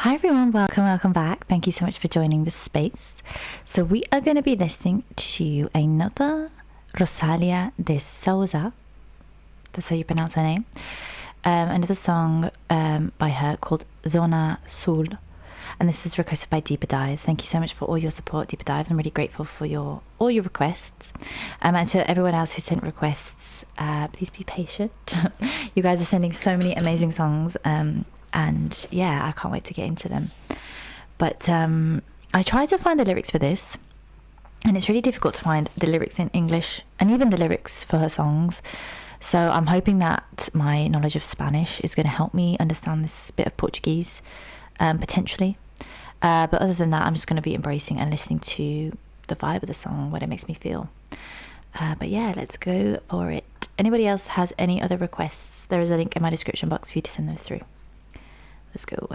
Hi everyone, welcome back. Thank you so much for joining this space. So we are going to be listening to another Rosalia de Souza. That's how you pronounce her name. Another song by her called Zona, and this was requested by Deeper Dives. Thank you so much for all your support, Deeper Dives. I'm really grateful for all your requests. And to everyone else who sent requests, please be patient. You guys are sending so many amazing songs, and yeah, I can't wait to get into them. But I tried to find the lyrics for this, and it's really difficult to find the lyrics in English and even the lyrics for her songs. So I'm hoping that my knowledge of Spanish is going to help me understand this bit of Portuguese, potentially. But other than that, I'm just going to be embracing and listening to the vibe of the song, what it makes me feel. But yeah, let's go for it. Anybody else has any other requests? There is a link in my description box for you to send those through. Let's go.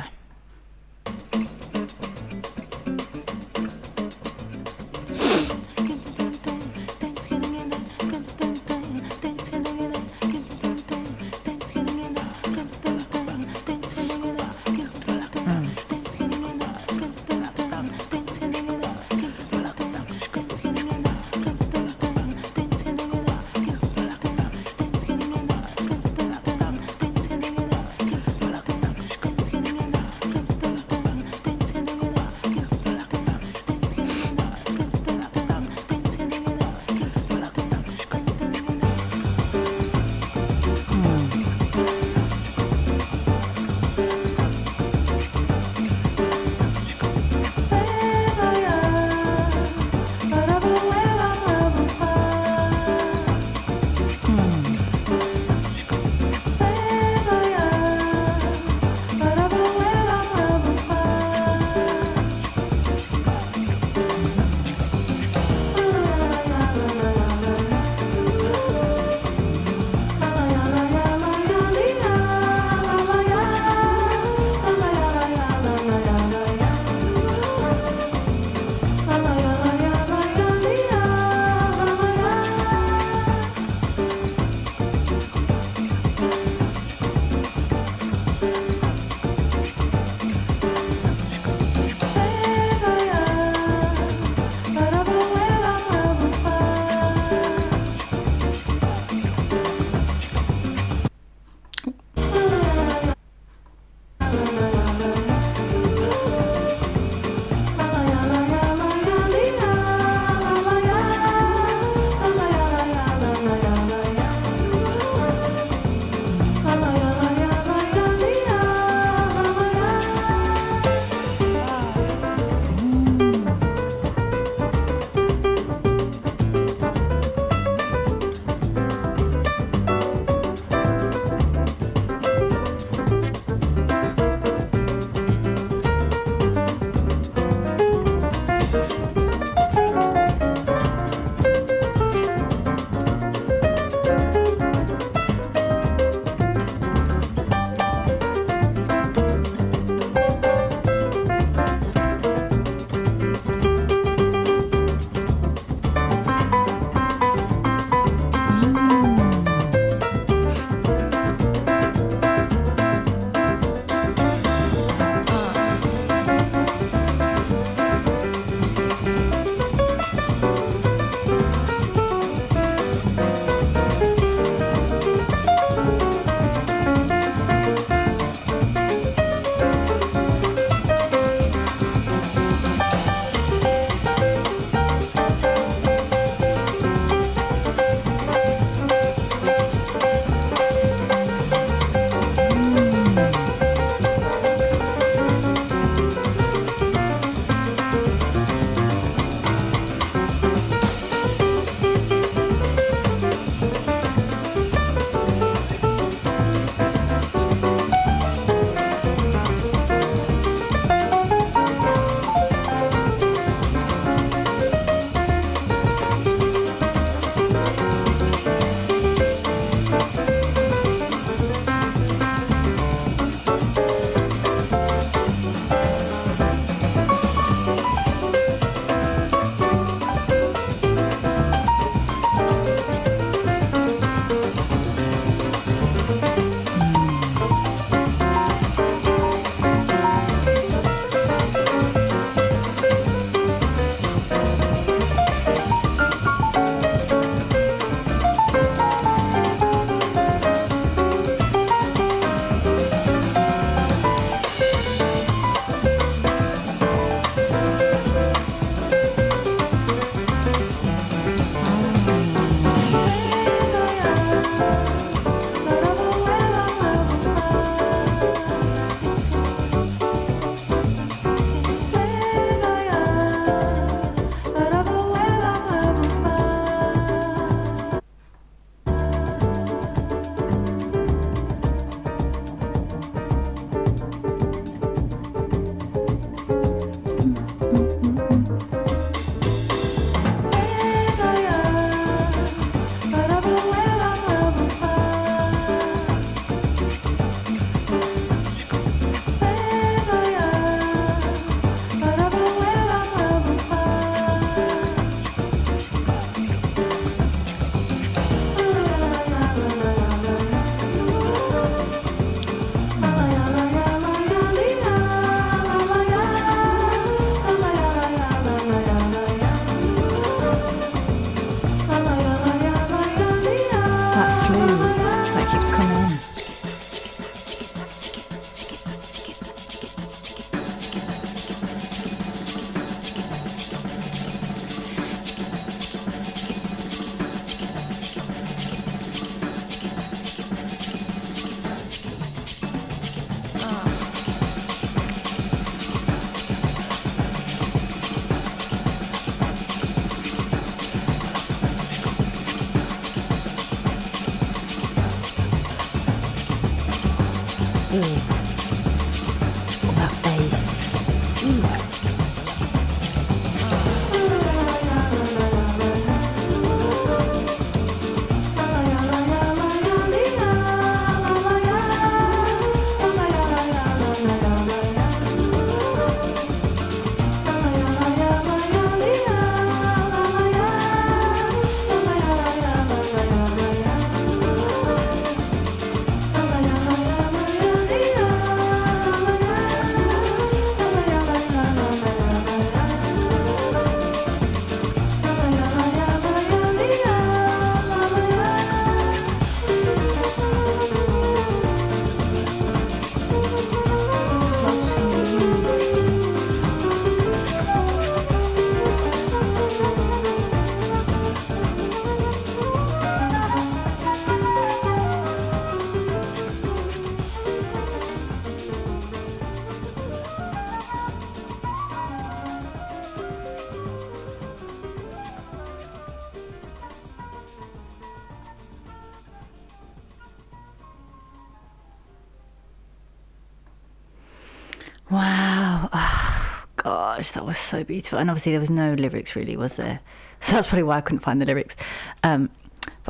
Wow. Oh, gosh, that was so beautiful. And obviously there was no lyrics really, was there? So that's probably why I couldn't find the lyrics. But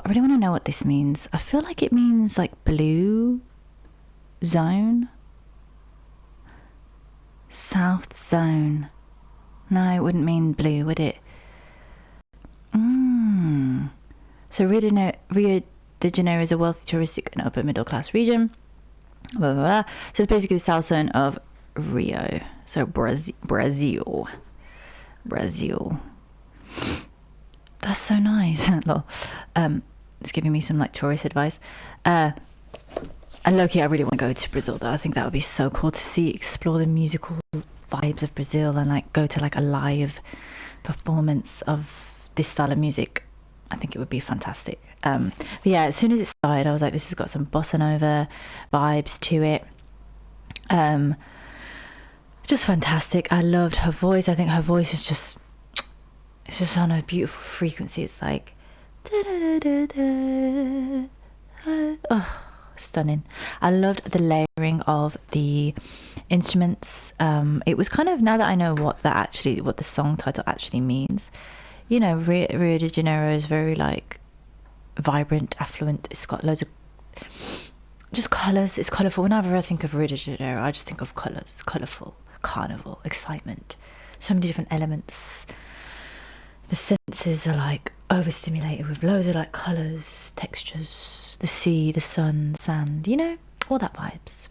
I really want to know what this means. I feel like it means like blue zone. South zone. No, it wouldn't mean blue, would it? So Rio de Janeiro is a wealthy, touristic and upper middle class region. Blah, blah, blah. So it's basically the south zone of Rio. So Brazil. That's so nice. It's giving me some like tourist advice. And low-key, I really want to go to Brazil though. I think that would be so cool to explore the musical vibes of Brazil and like go to like a live performance of this style of music. I think it would be fantastic. But yeah, as soon as it started, I was like, this has got some bossa nova vibes to it. Just fantastic. I loved her voice. I think her voice is just, it's just on a beautiful frequency. It's like, oh, stunning. I loved the layering of the instruments. It was kind of, now that I know what the song title actually means, you know, Rio de Janeiro is very like vibrant, affluent. It's got loads of just colours. It's colourful. Whenever I think of Rio de Janeiro, I just think of colours, colourful, carnival, excitement, so many different elements. The senses are like overstimulated with loads of like colours, textures, the sea, the sun, sand, you know, all that vibes.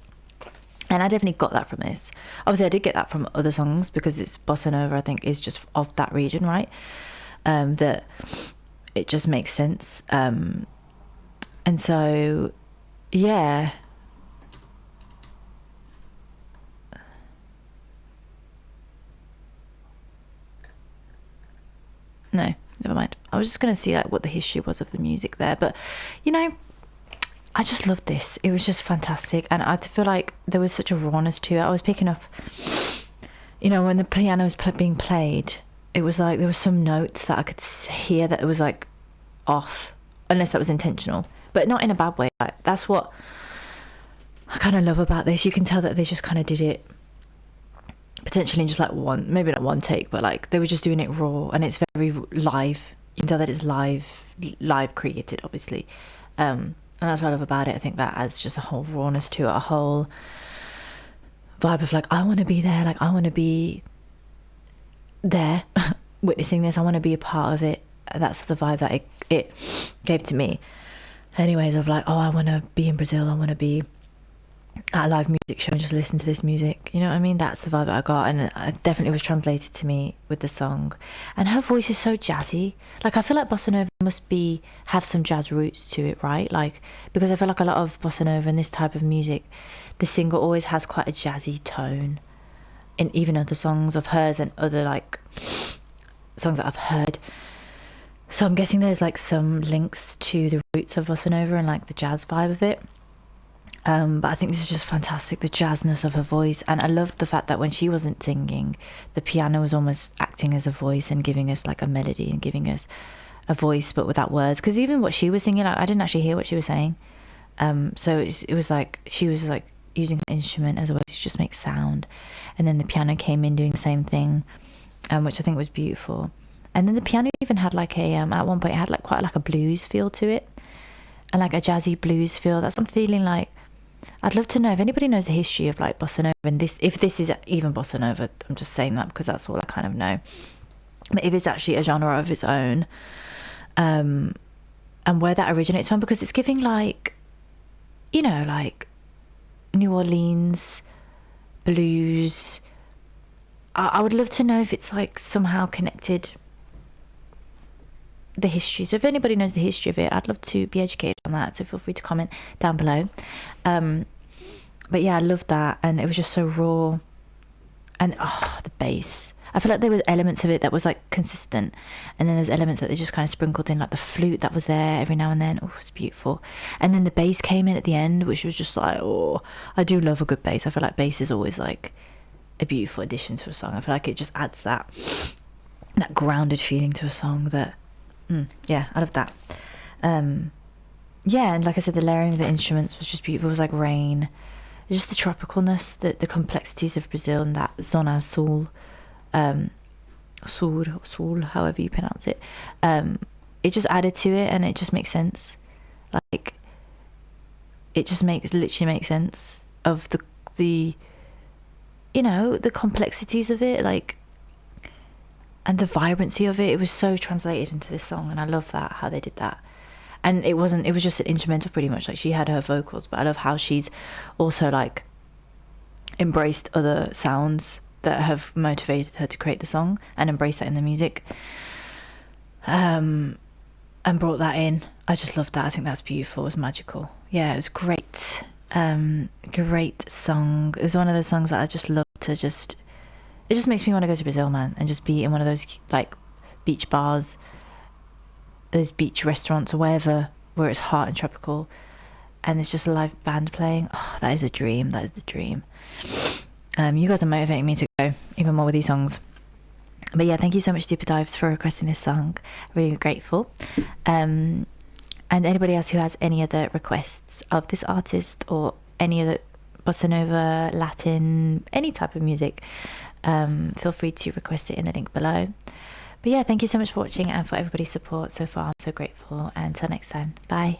And I definitely got that from this. Obviously I did get that from other songs because it's bossa nova, I think, is just of that region, right? That it just makes sense. And so yeah, no, never mind. I was just gonna see like what the history was of the music there, but you know, I just loved this. It was just fantastic, and I feel like there was such a rawness to it. I was picking up, you know, when the piano was being played, it was like there was some notes that I could hear that it was like off, unless that was intentional, but not in a bad way. Like, that's what I kind of love about this. You can tell that they just kind of did it potentially in just like maybe not one take, but like they were just doing it raw, and it's very live. You can tell that it's live created, obviously. And that's what I love about it. I think that adds just a whole rawness to it, a whole vibe of like, I want to be there, like I want to be there witnessing this, I want to be a part of it. That's the vibe that it gave to me anyways, of like, oh, I want to be in Brazil, I want to be at a live music show and just listen to this music, you know what I mean? That's the vibe that I got, and it definitely was translated to me with the song. And her voice is so jazzy. Like I feel like bossa nova must have some jazz roots to it, right? Like, because I feel like a lot of bossa nova and this type of music, the singer always has quite a jazzy tone in even other songs of hers and other like songs that I've heard. So I'm guessing there's like some links to the roots of bossa nova and like the jazz vibe of it. But I think this is just fantastic, the jazzness of her voice. And I loved the fact that when she wasn't singing, the piano was almost acting as a voice and giving us like a melody and giving us a voice, but without words. Because even what she was singing, like, I didn't actually hear what she was saying. So it was like she was like using an instrument as a way to just make sound. And then the piano came in doing the same thing, which I think was beautiful. And then the piano even had like at one point it had like quite like a blues feel to it, and like a jazzy blues feel. That's what I'm feeling like. I'd love to know if anybody knows the history of like bossa nova and if this is even bossa nova. I'm just saying that because that's all I kind of know. But if it's actually a genre of its own, and where that originates from, because it's giving like, you know, like New Orleans blues. I would love to know if it's like somehow connected, the history. So if anybody knows the history of it, I'd love to be educated on that, so feel free to comment down below. But yeah, I loved that, and it was just so raw. And the bass, I feel like there was elements of it that was like consistent, and then there's elements that they just kind of sprinkled in, like the flute that was there every now and then. Oh, it's beautiful. And then the bass came in at the end, which was just like, oh, I do love a good bass. I feel like bass is always like a beautiful addition to a song. I feel like it just adds that grounded feeling to a song that yeah, I love that. Yeah, and like I said, the layering of the instruments was just beautiful. It was like rain. just the tropicalness, the complexities of Brazil, and that Zona Sul, Sul, however you pronounce it, it just added to it, and it just makes sense. Like, it just literally makes sense of the you know, the complexities of it, like, and the vibrancy of it. It was so translated into this song, and I love that, how they did that. And it was just an instrumental pretty much, like she had her vocals, but I love how she's also like embraced other sounds that have motivated her to create the song, and embraced that in the music, and brought that in. I just loved that. I think that's beautiful. It was magical. Yeah, it was great. Great song. It was one of those songs that I just love to just, it just makes me want to go to Brazil, man, and just be in one of those like beach bars, those beach restaurants or wherever, where it's hot and tropical, and there's just a live band playing. Oh, that is a dream. That is the dream. You guys are motivating me to go even more with these songs. But yeah, thank you so much, Deeper Dives, for requesting this song. Really grateful. And anybody else who has any other requests of this artist, or any other bossa nova, Latin, any type of music, feel free to request it in the link below. But yeah, thank you so much for watching and for everybody's support so far. I'm so grateful. And until next time, bye.